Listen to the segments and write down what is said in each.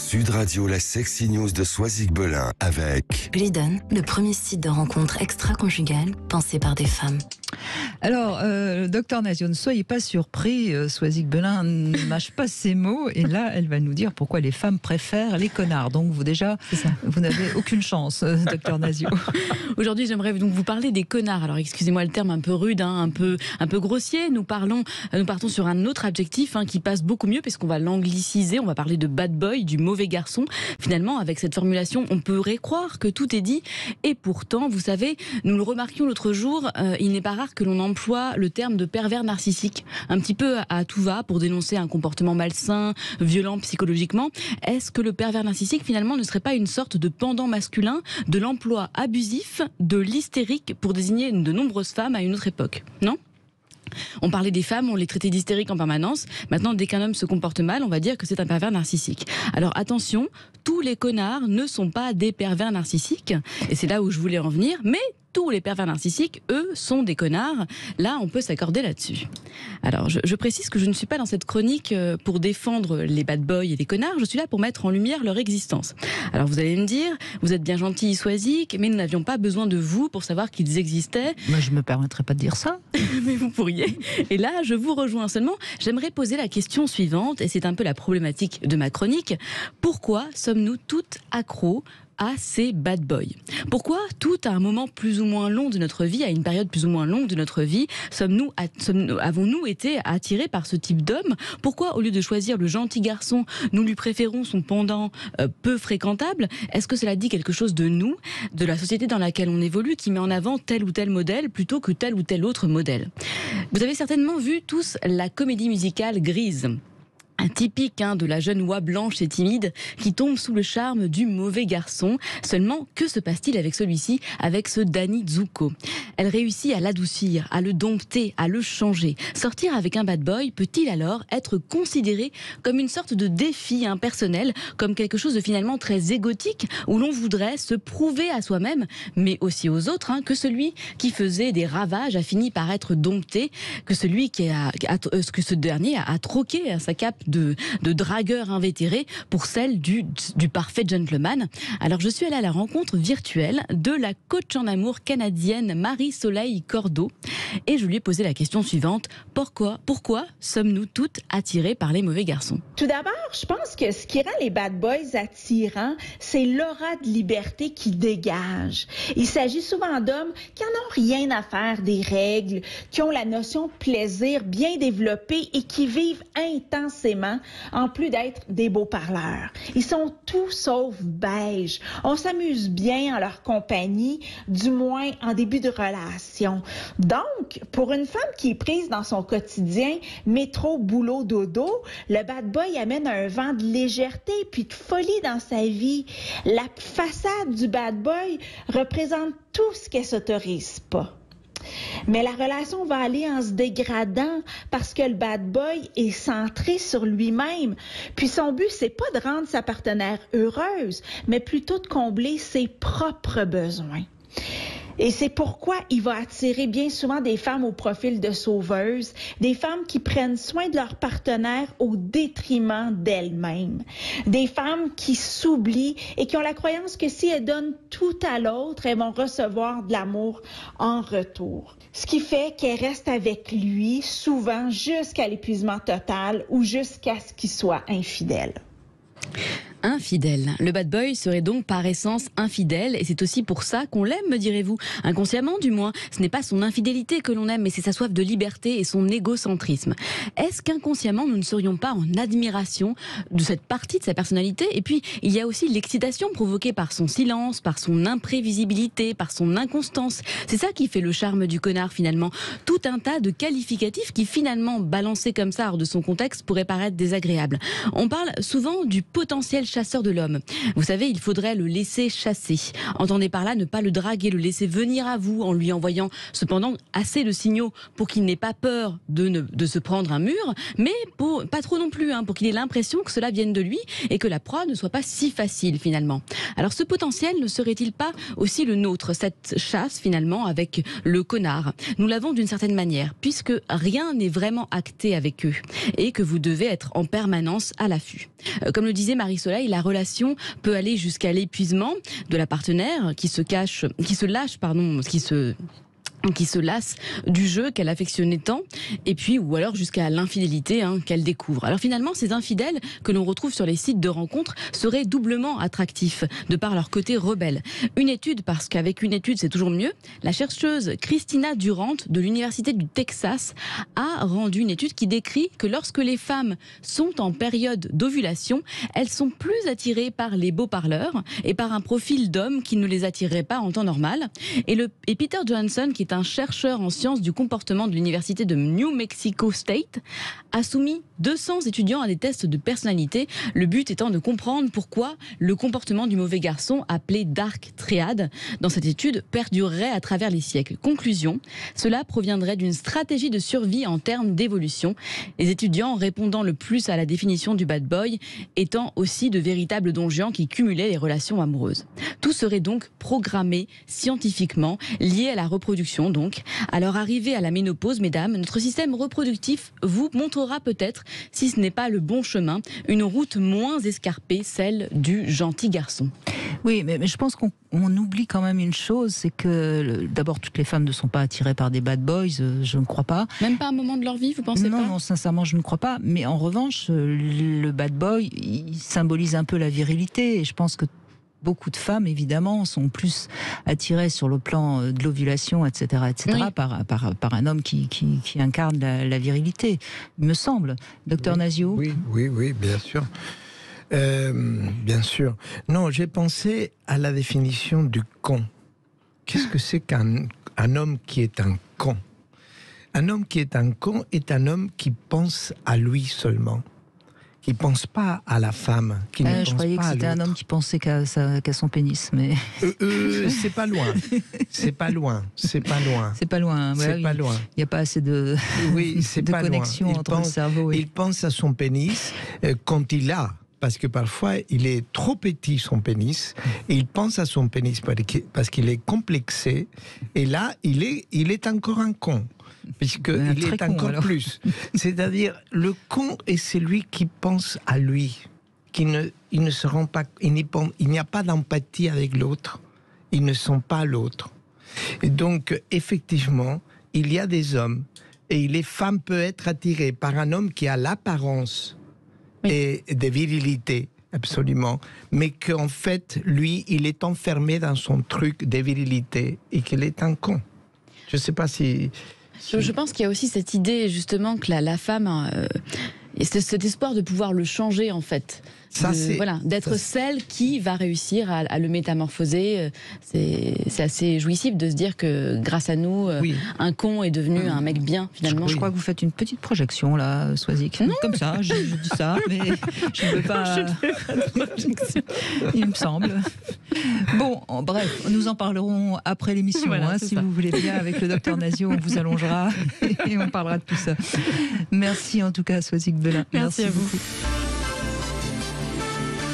Sud Radio, la Sexy News de Soisig-Belin avec Glidden, le premier site de rencontre extra-conjugale pensé par des femmes. Alors, docteur Nazio, ne soyez pas surpris, Soisig-Belin ne mâche pas ses mots, et là, elle va nous dire pourquoi les femmes préfèrent les connards. Donc, vous n'avez aucune chance, docteur Nazio. Aujourd'hui, j'aimerais donc vous parler des connards. Alors, excusez-moi le terme un peu rude, un peu grossier. Nous partons sur un autre adjectif qui passe beaucoup mieux, puisqu'on va l'angliciser. On va parler de bad boy, du mauvais garçon. Finalement, avec cette formulation, on pourrait croire que tout est dit. Et pourtant, vous savez, nous le remarquions l'autre jour, il n'est pas rare que l'on emploie le terme de pervers narcissique, un petit peu à tout va, pour dénoncer un comportement malsain, violent psychologiquement. Est-ce que le pervers narcissique, finalement, ne serait pas une sorte de pendant masculin de l'emploi abusif de l'hystérique pour désigner de nombreuses femmes à une autre époque, non ? On parlait des femmes, on les traitait d'hystériques en permanence. Maintenant, dès qu'un homme se comporte mal, on va dire que c'est un pervers narcissique. Alors attention, tous les connards ne sont pas des pervers narcissiques. Et c'est là où je voulais en venir. Mais tous les pervers narcissiques, eux, sont des connards. Là, on peut s'accorder là-dessus. Alors, je précise que je ne suis pas dans cette chronique pour défendre les bad boys et les connards. Je suis là pour mettre en lumière leur existence. Alors, vous allez me dire, vous êtes bien gentil, Soisig, mais nous n'avions pas besoin de vous pour savoir qu'ils existaient. Mais je ne me permettrai pas de dire ça. Mais vous pourriez. Et là, je vous rejoins seulement. J'aimerais poser la question suivante, et c'est un peu la problématique de ma chronique. Pourquoi sommes-nous toutes accros à ces bad boys? Pourquoi tout à un moment plus ou moins long de notre vie, à une période plus ou moins longue de notre vie, avons-nous été attirés par ce type d'homme? Pourquoi, au lieu de choisir le gentil garçon, nous lui préférons son pendant peu fréquentable? Est-ce que cela dit quelque chose de nous, de la société dans laquelle on évolue, qui met en avant tel ou tel modèle plutôt que tel ou tel autre modèle? Vous avez certainement vu tous la comédie musicale Grise. Un typique de la jeune oie blanche et timide qui tombe sous le charme du mauvais garçon. Seulement, que se passe-t-il avec celui-ci, avec ce Danny Zuko? Elle réussit à l'adoucir, à le dompter, à le changer. Sortir avec un bad boy peut-il alors être considéré comme une sorte de défi impersonnel, comme quelque chose de finalement très égotique, où l'on voudrait se prouver à soi-même, mais aussi aux autres, que celui qui faisait des ravages a fini par être dompté, que que ce dernier a troqué sa cape de dragueur invétéré pour celle du parfait gentleman. Alors je suis allée à la rencontre virtuelle de la coach en amour canadienne Marie-Soleil Cordeau et je lui ai posé la question suivante: pourquoi sommes-nous toutes attirées par les mauvais garçons? Tout d'abord, je pense que ce qui rend les bad boys attirants, c'est l'aura de liberté qu'ils dégagent. Il s'agit souvent d'hommes qui n'en ont rien à faire des règles, qui ont la notion de plaisir bien développée et qui vivent intensément, en plus d'être des beaux parleurs. Ils sont tout sauf beige. On s'amuse bien en leur compagnie, du moins en début de relation. Donc, pour une femme qui est prise dans son quotidien, métro, boulot, dodo, le bad boy amène un vent de légèreté puis de folie dans sa vie. La façade du bad boy représente tout ce qu'elle s'autorise pas. Mais la relation va aller en se dégradant parce que le bad boy est centré sur lui-même. Puis son but, c'est pas de rendre sa partenaire heureuse, mais plutôt de combler ses propres besoins. Et c'est pourquoi il va attirer bien souvent des femmes au profil de sauveuses, des femmes qui prennent soin de leur partenaire au détriment d'elles-mêmes, des femmes qui s'oublient et qui ont la croyance que si elles donnent tout à l'autre, elles vont recevoir de l'amour en retour. Ce qui fait qu'elles restent avec lui souvent jusqu'à l'épuisement total ou jusqu'à ce qu'il soit infidèle. Infidèle. Le bad boy serait donc par essence infidèle et c'est aussi pour ça qu'on l'aime, me direz-vous. Inconsciemment du moins. Ce n'est pas son infidélité que l'on aime, mais c'est sa soif de liberté et son égocentrisme. Est-ce qu'inconsciemment nous ne serions pas en admiration de cette partie de sa personnalité? Et puis il y a aussi l'excitation provoquée par son silence, par son imprévisibilité, par son inconstance. C'est ça qui fait le charme du connard finalement. Tout un tas de qualificatifs qui finalement, balancés comme ça hors de son contexte, pourraient paraître désagréables. On parle souvent du potentiel chasseur de l'homme. Vous savez, il faudrait le laisser chasser. Entendez par là ne pas le draguer, le laisser venir à vous en lui envoyant cependant assez de signaux pour qu'il n'ait pas peur de se prendre un mur, mais pas trop non plus, pour qu'il ait l'impression que cela vienne de lui et que la proie ne soit pas si facile finalement. Alors ce potentiel ne serait-il pas aussi le nôtre, cette chasse finalement avec le connard? Nous l'avons d'une certaine manière, puisque rien n'est vraiment acté avec eux et que vous devez être en permanence à l'affût. Comme le disait Marie-Soleil, durée. La relation peut aller jusqu'à l'épuisement de la partenaire qui se lasse du jeu qu'elle affectionnait tant, et puis ou alors jusqu'à l'infidélité qu'elle découvre. Alors finalement, ces infidèles que l'on retrouve sur les sites de rencontres seraient doublement attractifs de par leur côté rebelle. Une étude, parce qu'avec une étude c'est toujours mieux, la chercheuse Christina Durant de l'Université du Texas a rendu une étude qui décrit que lorsque les femmes sont en période d'ovulation, elles sont plus attirées par les beaux parleurs et par un profil d'homme qui ne les attirerait pas en temps normal. Et Peter Johansson, qui est un chercheur en sciences du comportement de l'université de New Mexico State, a soumis 200 étudiants à des tests de personnalité, le but étant de comprendre pourquoi le comportement du mauvais garçon, appelé Dark Triad, dans cette étude, perdurerait à travers les siècles. Conclusion, cela proviendrait d'une stratégie de survie en termes d'évolution, les étudiants répondant le plus à la définition du bad boy étant aussi de véritables Don Juan qui cumulaient les relations amoureuses. Tout serait donc programmé scientifiquement, lié à la reproduction donc. À leur arrivée à la ménopause, mesdames, notre système reproductif vous montrera peut-être, si ce n'est pas le bon chemin, une route moins escarpée, celle du gentil garçon. Oui, mais je pense qu'on oublie quand même une chose, c'est que d'abord toutes les femmes ne sont pas attirées par des bad boys, je ne crois pas. Même pas un moment de leur vie, vous pensez pas ? Non, sincèrement, je ne crois pas. Mais en revanche, le bad boy, il symbolise un peu la virilité, et je pense que beaucoup de femmes, évidemment, sont plus attirées sur le plan de l'ovulation, etc., oui, par un homme qui incarne la virilité, il me semble. Docteur Nazio ? Oui, bien sûr. Bien sûr. Non, j'ai pensé à la définition du con. Qu'est-ce que c'est qu'un homme qui est un con ? Un homme qui est un con est un homme qui pense à lui seulement. Qui ne pense pas à la femme, qui ne pense pas à l'autre. Je croyais que c'était un homme qui pensait qu'à son pénis, mais... c'est pas loin. C'est pas loin. C'est pas loin. C'est pas loin. Il n'y a pas assez de connexion entre le cerveau et... Il pense à son pénis quand il a... Parce que parfois, il est trop petit, son pénis, et il pense à son pénis parce qu'il est complexé, et là, il est encore un con. Puisqu'il est encore plus. C'est-à-dire, le con est celui qui pense à lui, il ne se rend pas, il n'y a pas d'empathie avec l'autre, il ne sent pas l'autre. Et donc, effectivement, il y a des hommes, et les femmes peuvent être attirées par un homme qui a l'apparence et de virilité, absolument, mais qu'en fait, lui, il est enfermé dans son truc de virilité, et qu'il est un con. Je ne sais pas si... Je pense qu'il y a aussi cette idée justement que la femme, cet espoir de pouvoir le changer en fait. D'être celle qui va réussir à le métamorphoser. C'est assez jouissif de se dire que grâce à nous, un con est devenu un mec bien finalement. Je crois que vous faites une petite projection là, Swazik. Comme ça, je dis ça, mais je ne veux pas... Je ne fais pas de projection. Il me semble. Bon, bref, nous en parlerons après l'émission, si vous voulez bien, avec le docteur Nazio, on vous allongera et on parlera de tout ça. Merci en tout cas, Swazik Belin. Merci à vous.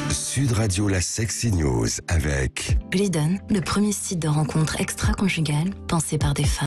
Sud Radio, la Sexy News avec Glidden, le premier site de rencontres extra-conjugales pensé par des femmes.